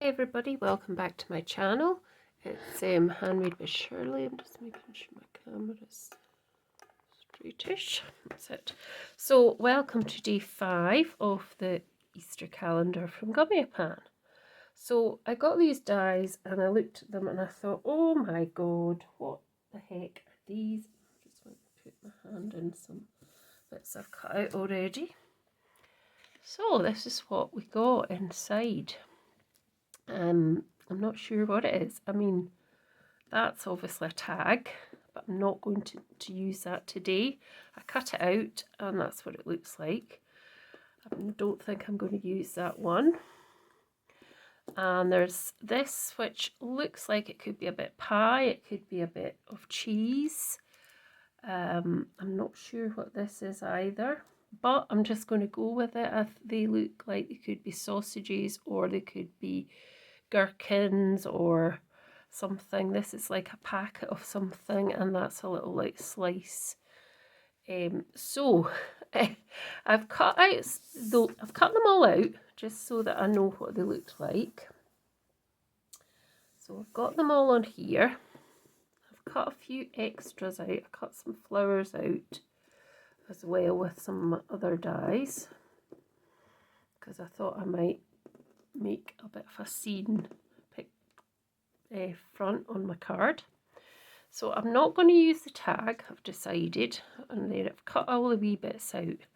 everybody, welcome back to my channel. It's Handmade by Shirley. I'm just making sure my camera is straightish. That's it. So welcome to day 5 of the Easter calendar from Gummiapan. So I got these dies and I looked at them and I thought, oh my god, what the heck are these? I just want to put my hand in some bits I've cut out already. So this is what we got inside. I'm not sure what it is. I mean, that's obviously a tag, but I'm not going to use that today. I cut it out and that's what it looks like. I don't think I'm going to use that one. And there's this, which looks like it could be a bit pie, it could be a bit of cheese. I'm not sure what this is either, but I'm just going to go with it. They look like they could be sausages or they could be gherkins or something. This is like a packet of something and that's a little like slice. So I've cut them all out just so that I know what they look like. So I've got them all on here. I've cut a few extras out. I cut some flowers out as well with some other dies because I thought I might make a bit of a scene front on my card. So I'm not going to use the tag, I've decided, and then I've cut all the wee bits out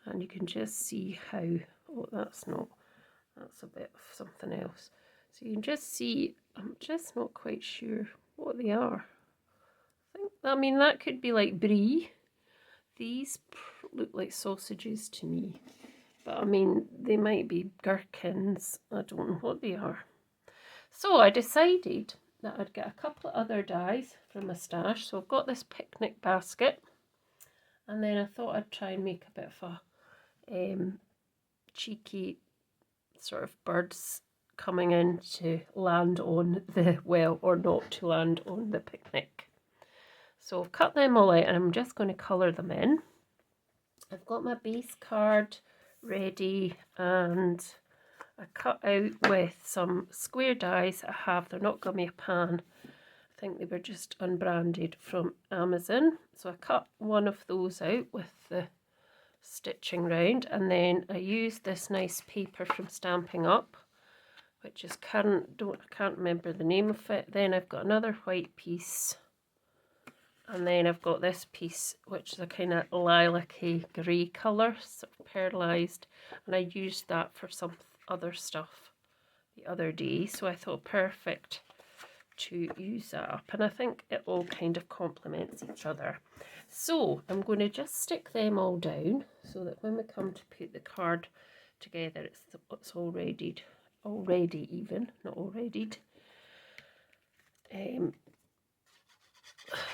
and you can just see how, oh that's a bit of something else. So you can just see, I'm just not quite sure what they are. I mean that could be like brie. These look like sausages to me. But I mean, they might be gherkins. I don't know what they are. So I decided that I'd get a couple of other dies from my stash. So I've got this picnic basket. And then I thought I'd try and make a bit of a cheeky sort of birds coming in to land on the, well, or not to land on the picnic. So I've cut them all out and I'm just going to colour them in. I've got my base card ready and I cut out with some square dies I have. They're not Gummiapan. I think they were just unbranded from Amazon. So I cut one of those out with the stitching round and then I used this nice paper from Stampin' Up, which is I can't remember the name of it. Then I've got another white piece. And then I've got this piece, which is a kind of lilac-y grey colour, sort of pearlised. And I used that for some other stuff the other day. So I thought perfect to use that up. And I think it all kind of complements each other. So I'm going to just stick them all down so that when we come to put the card together, it's all readied. Already even, not all readied.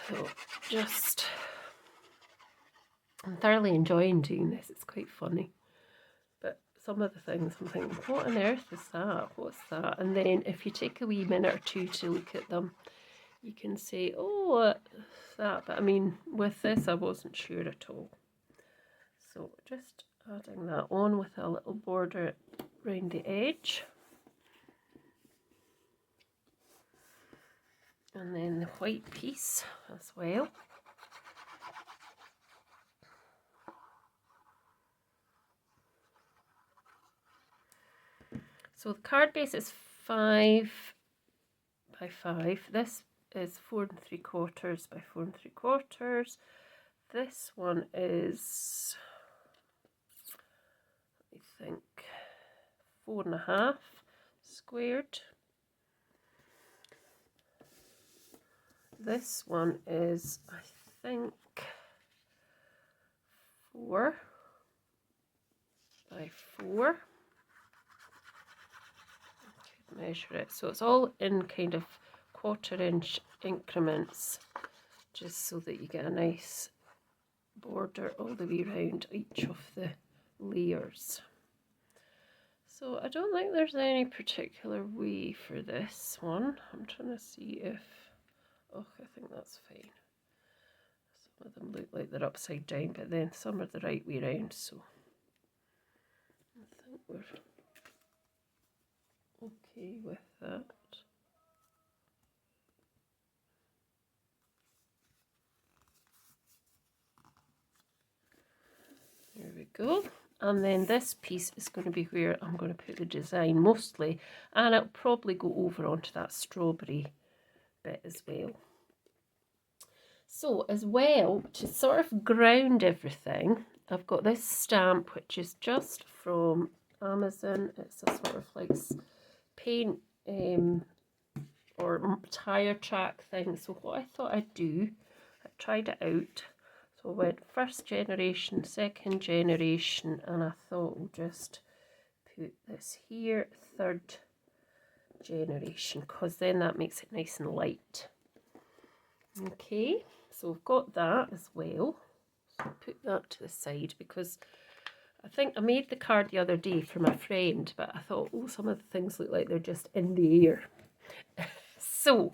So just, I'm thoroughly enjoying doing this, it's quite funny. But some of the things I'm thinking, what on earth is that? What's that? And then if you take a wee minute or two to look at them, you can say, oh, what's that? But I mean, with this I wasn't sure at all. So just adding that on with a little border around the edge. And then the white piece as well. So the card base is 5 by 5. This is 4 3/4 by 4 3/4. This one is, I think, 4.5 squared. This one is, I think, 4 by 4. Measure it. So it's all in kind of 1/4 inch increments, just so that you get a nice border all the way around each of the layers. So I don't think there's any particular way for this one. I'm trying to see if, oh, I think that's fine. Some of them look like they're upside down, but then some are the right way around, so I think we're okay with that. There we go. And then this piece is going to be where I'm going to put the design mostly, and it'll probably go over onto that strawberry bit as well. So as well, to sort of ground everything, I've got this stamp which is just from Amazon. It's a sort of like paint or tire track thing. So what I thought I'd do, I tried it out. So I went first generation, second generation, and I thought we'll just put this here, third generation, because then that makes it nice and light. Okay, so we've got that as well. So I'll put that to the side because I think I made the card the other day for my friend, but I thought, oh, some of the things look like they're just in the air. So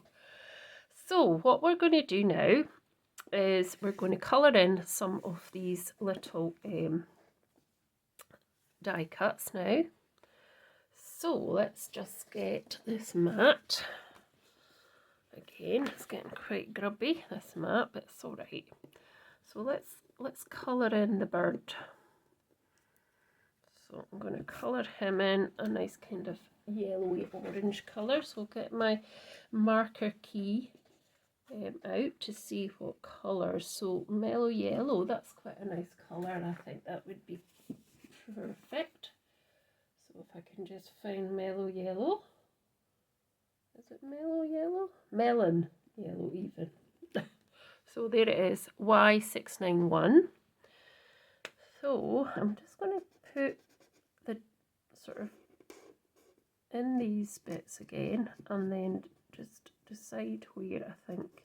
what we're going to do now is we're going to colour in some of these little die cuts now. So let's just get this mat. Again, it's getting quite grubby, this mat, but it's all right. So let's colour in the bird. So I'm going to colour him in a nice kind of yellowy orange colour. So I'll get my marker key out to see what colours. So mellow yellow, that's quite a nice colour, and I think that would be perfect. So if I can just find mellow yellow. Is it mellow yellow? Melon yellow even. So there it is, Y691. So I'm just going to put the sort of in these bits again, and then just decide where I think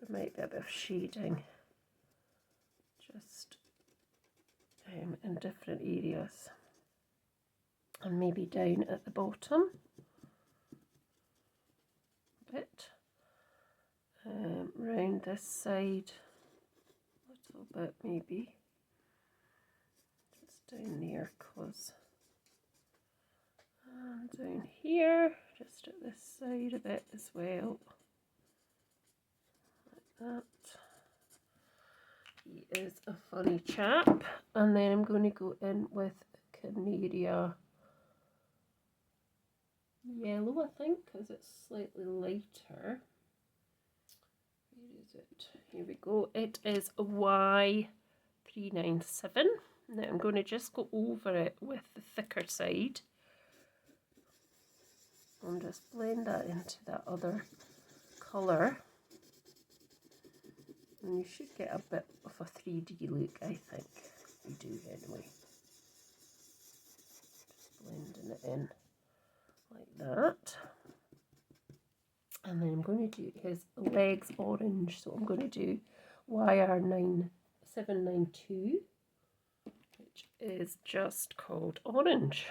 there might be a bit of shading just in different areas, and maybe down at the bottom a bit, round this side a little bit, maybe just down there, cause and down here, just at this side a bit as well, like that. He is a funny chap. And then I'm going to go in with Canaria yellow, I think, because it's slightly lighter. Where is it? Here we go. It is Y397. Now I'm going to just go over it with the thicker side and just blend that into that other colour. And you should get a bit of a 3D look, I think. You do anyway. Just blending it in like that. And then I'm going to do his legs orange. So I'm going to do YR9792, which is just called orange.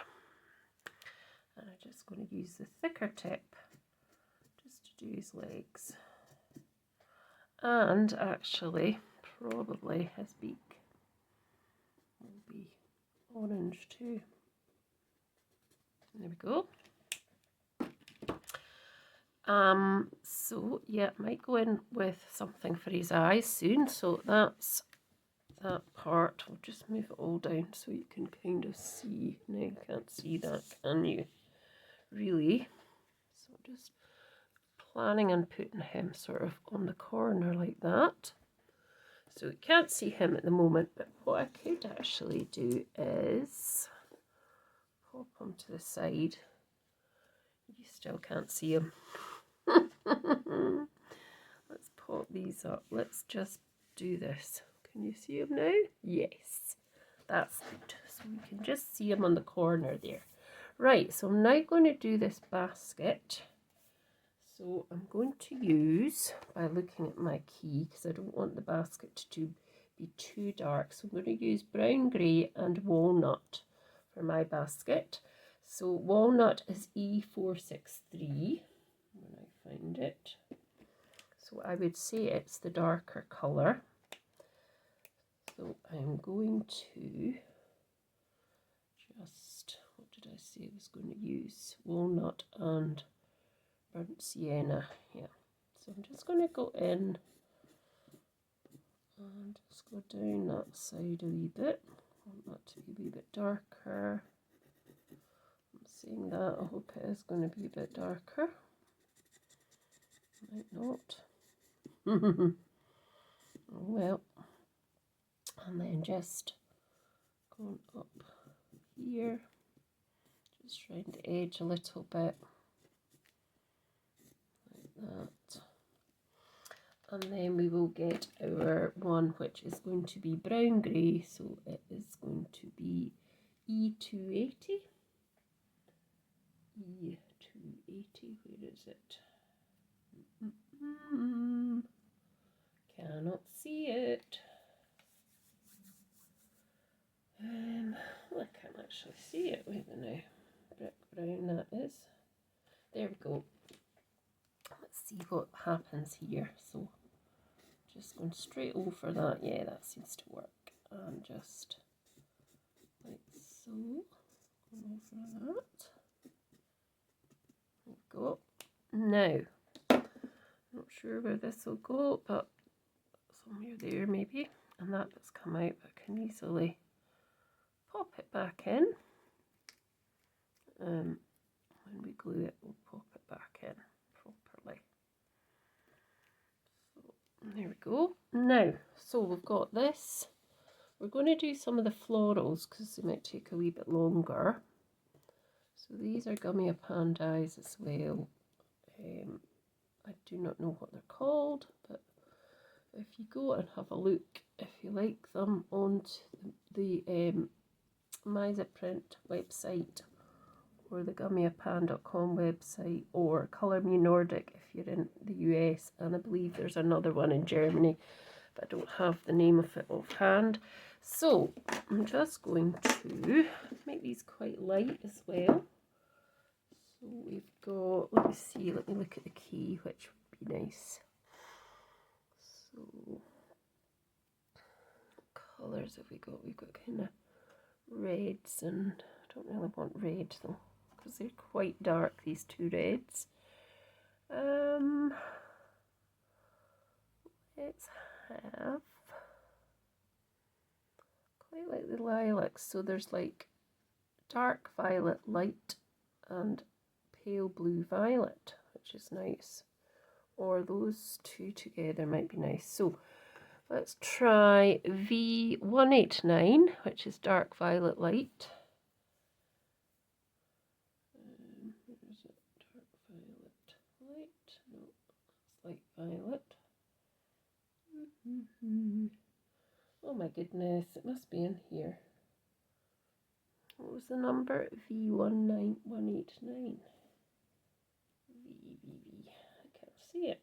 And I'm just going to use the thicker tip just to do his legs. And actually, probably his beak will be orange too. There we go. So yeah, might go in with something for his eyes soon. So that's that part. I'll just move it all down so you can kind of see. No, you can't see that, can you? Really? So just planning on putting him sort of on the corner like that. So you can't see him at the moment, but what I could actually do is pop him to the side. You still can't see him. Let's pop these up. Let's just do this. Can you see him now? Yes, that's good. So we can just see him on the corner there. Right, so I'm now going to do this basket. So I'm going to use, by looking at my key, because I don't want the basket to be too dark, so I'm going to use brown, grey and walnut for my basket. So walnut is E463 when I find it. So I would say it's the darker colour. So I'm going to just, what did I say I was going to use? Walnut and burnt sienna. Yeah. So I'm just going to go in and just go down that side a wee bit. I want that to be a wee bit darker. I'm saying that. I hope it is going to be a bit darker. Might not. Oh well. And then just going up here, just round the edge a little bit, like that. And then we will get our one which is going to be brown grey, so it is going to be E280. E280, where is it? Cannot see it. Well, I can't actually see it. Wait a minute. Brick brown that is. There we go. Let's see what happens here. So just going straight over that. Yeah, that seems to work. And just like so. Going over that. There we go. Now, not sure where this will go, but somewhere there maybe. And that does come out, but I can easily pop it back in. When we glue it, we'll pop it back in properly. So there we go. Now, so we've got this. We're going to do some of the florals because they might take a wee bit longer. So these are Gummiapan dies as well. I do not know what they're called, but if you go and have a look, if you like them, on the 5's print website or the gummiapan.com website or Colour Me Nordic if you're in the US, and I believe there's another one in Germany, but I don't have the name of it offhand. So I'm just going to make these quite light as well. So we've got, let me see, let me look at the key, which would be nice. So what colours have we got? We've got kind of reds, and I don't really want red though because they're quite dark, these two reds. Let's have quite like the lilacs, so there's like dark violet, light, and pale blue violet, which is nice, or those two together might be nice. So let's try V189, which is dark violet light. Where is it? Dark violet light. No, it's light violet. Oh my goodness, it must be in here. What was the number? V19189. I can't see it.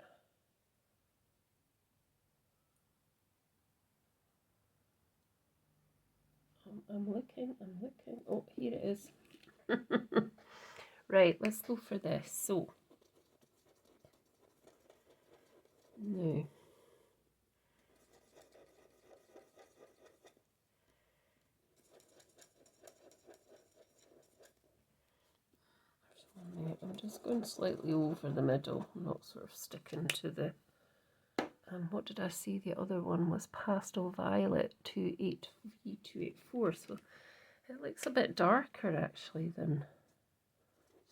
I'm looking. Oh, here it is. Right, let's go for this. So, now, I'm just going slightly over the middle, not sort of sticking to the, and what did I see? The other one was Pastel Violet V284, so it looks a bit darker actually than,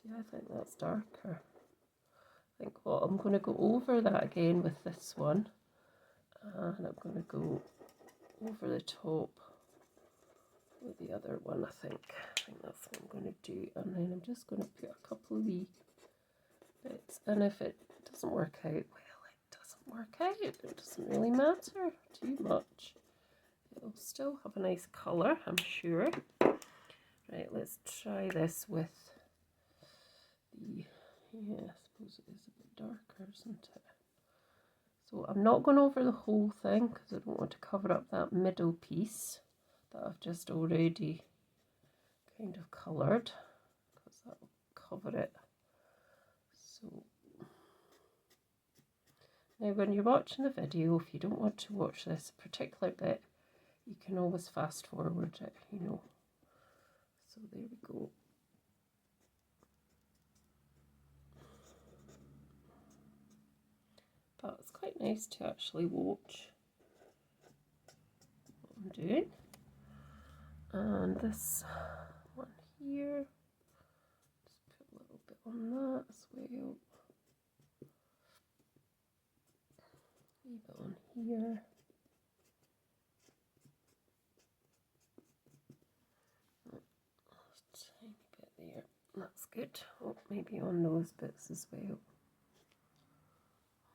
see, I think that's darker. I think what I'm going to go over that again with this one, and I'm going to go over the top with the other one. I think that's what I'm going to do, and then I'm just going to put a couple of wee bits, and if it doesn't work out, well, it doesn't work out, it doesn't really matter too much, it'll still have a nice colour, I'm sure. Right, let's try this with the, yeah, I suppose it is a bit darker, isn't it? So I'm not going over the whole thing because I don't want to cover up that middle piece that I've just already kind of coloured, because that will cover it. So now when you're watching the video, if you don't want to watch this particular bit, you can always fast forward it, you know. So there we go. quite nice to actually watch what I'm doing. And this one here, just put a little bit on that as well. A bit on here. Tiny bit there. That's good. Oh, maybe on those bits as well.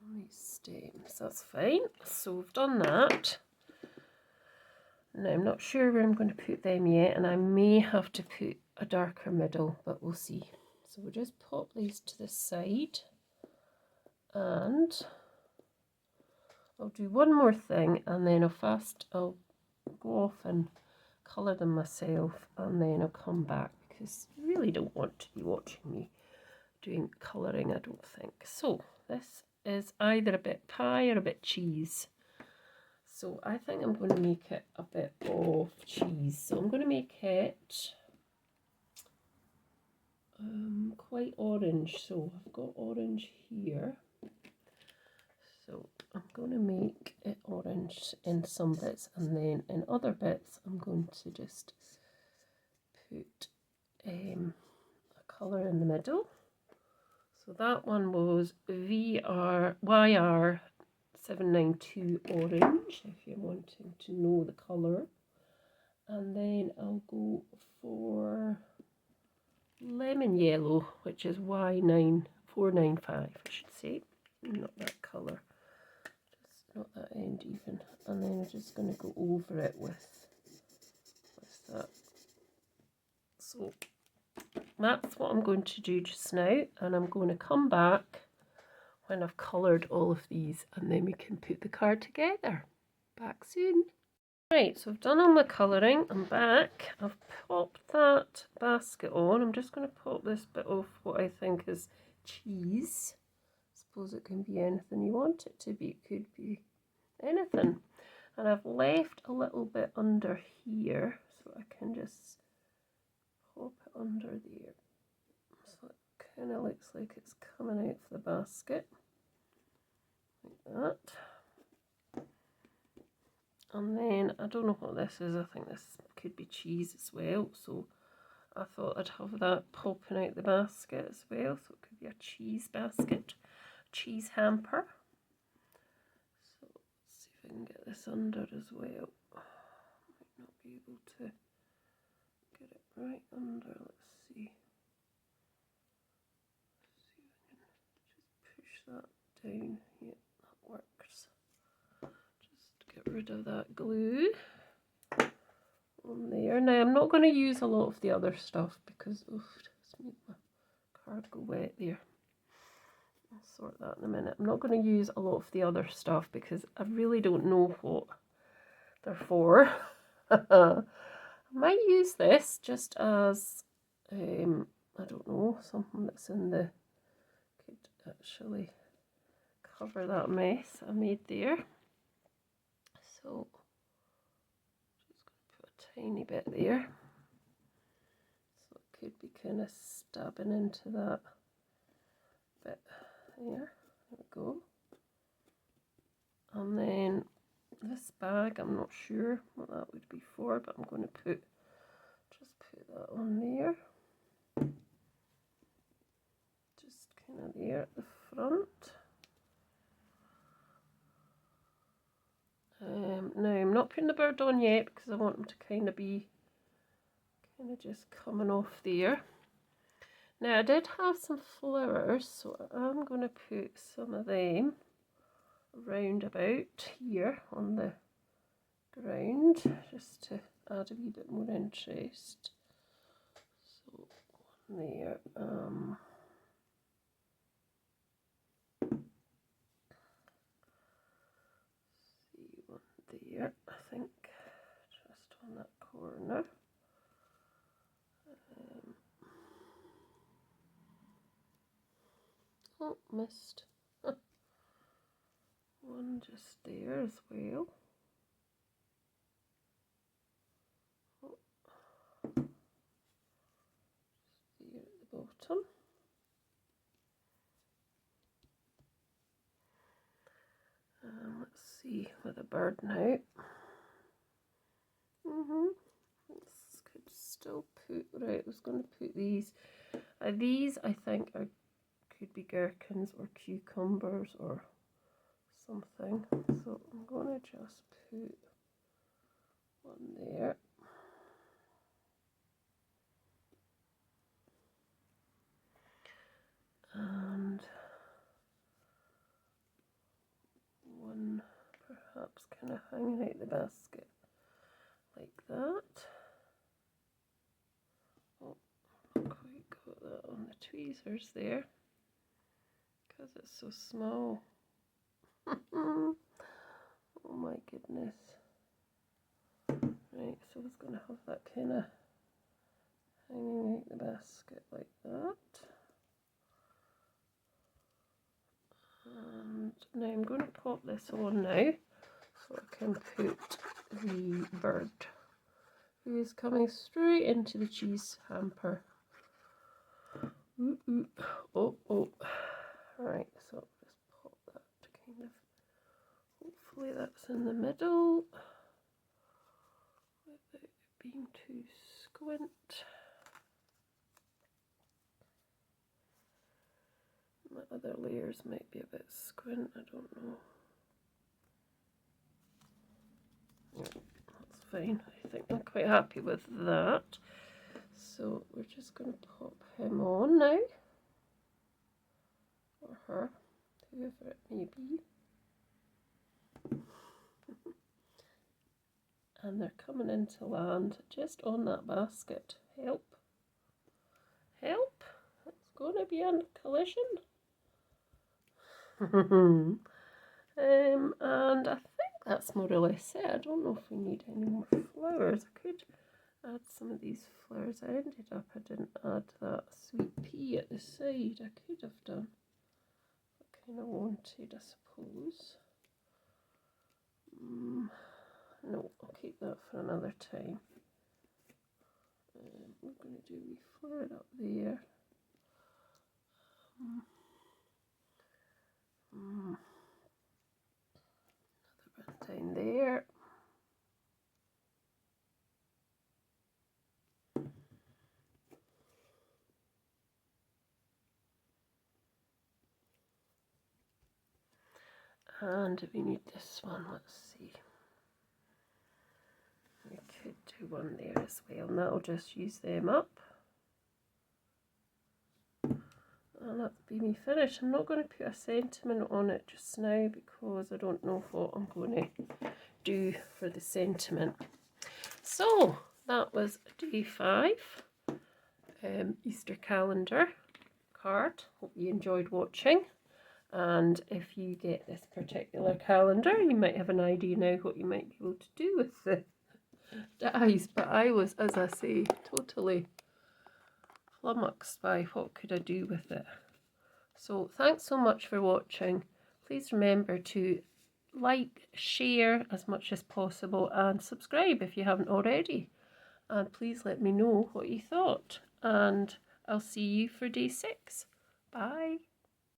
On these stems. That's fine. So we've done that. Now I'm not sure where I'm going to put them yet, and I may have to put a darker middle, but we'll see. So we'll just pop these to the side, and I'll do one more thing, and then I'll go off and colour them myself, and then I'll come back, because you really don't want to be watching me doing colouring, I don't think. So this is either a bit pie or a bit cheese. So I think I'm going to make it a bit of cheese. So I'm going to make it quite orange. So I've got orange here. So I'm going to make it orange in some bits, and then in other bits I'm going to just put a colour in the middle. So that one was YR792 orange, if you're wanting to know the colour. And then I'll go for lemon yellow, which is Y9495, I should say. Not that colour. Not that end even, and then I'm just going to go over it with that. So that's what I'm going to do just now, and I'm going to come back when I've coloured all of these, and then we can put the card together. Back soon. Right, so I've done all my colouring. I'm back. I've popped that basket on. I'm just going to pop this bit off what I think is cheese. Suppose it can be anything you want it to be. It could be anything. And I've left a little bit under here, so I can just pop it under there. So it kind of looks like it's coming out of the basket. Like that. And then, I don't know what this is. I think this could be cheese as well. So I thought I'd have that popping out the basket as well. So it could be a cheese basket. Cheese hamper. So let's see if I can get this under as well. Might not be able to get it right under. Let's see. See if I can just push that down. Yeah, that works. Just get rid of that glue on there. Now I'm not going to use a lot of the other stuff because it's made my card go wet there. I'll sort that in a minute. I'm not going to use a lot of the other stuff because I really don't know what they're for. I might use this just as, I don't know, something that's in the, could actually cover that mess I made there. So, just going to put a tiny bit there. So it could be kind of stabbing into that bit. There we go. And then this bag, I'm not sure what that would be for, but I'm going to just put that on there. Just kind of there at the front. Now I'm not putting the bird on yet because I want them to kind of be just coming off there. Now I did have some flowers, so I'm going to put some of them round about here on the ground just to add a wee bit more interest. So one there. See one there, I think, just on that corner. Oh, missed. One just there as well. Oh. Just there at the bottom. see with a bird now. This could still put, right, I was going to put these. These I think could be gherkins or cucumbers or something. So I'm going to just put one there. And one perhaps kind of hanging out the basket like that. Oh, not quite got that on the tweezers there because it's so small. Oh my goodness. Right, so I was going to have that kind of hanging out the basket like that. And now I'm going to pop this on now so I can put the bird who is coming straight into the cheese hamper. Ooh, ooh. Oh, oh. Right, so I'll just pop that kind of, hopefully that's in the middle without it being too squint. My other layers might be a bit squint, I don't know. Yeah, that's fine. I think I'm quite happy with that. So we're just going to pop him on now. Or her, whoever it may be. And they're coming into land just on that basket. Help. Help. It's going to be a collision. And I think that's more or less it. I don't know if we need any more flowers. I could add some of these flowers. I ended up, I didn't add that sweet pea at the side. I could have done. I kind of wanted, I suppose. No, I'll keep that for another time. We're going to do a wee flower up there. Another one down there. And we need this one, let's see. We could do one there as well, and that'll just use them up. And that'll be me finished. I'm not going to put a sentiment on it just now because I don't know what I'm going to do for the sentiment. So that was day 5, Easter calendar card. Hope you enjoyed watching. And if you get this particular calendar, you might have an idea now what you might be able to do with the dies. But I was, as I say, totally flummoxed by what could I do with it. So thanks so much for watching. Please remember to like, share as much as possible, and subscribe if you haven't already. And please let me know what you thought. And I'll see you for day 6. Bye.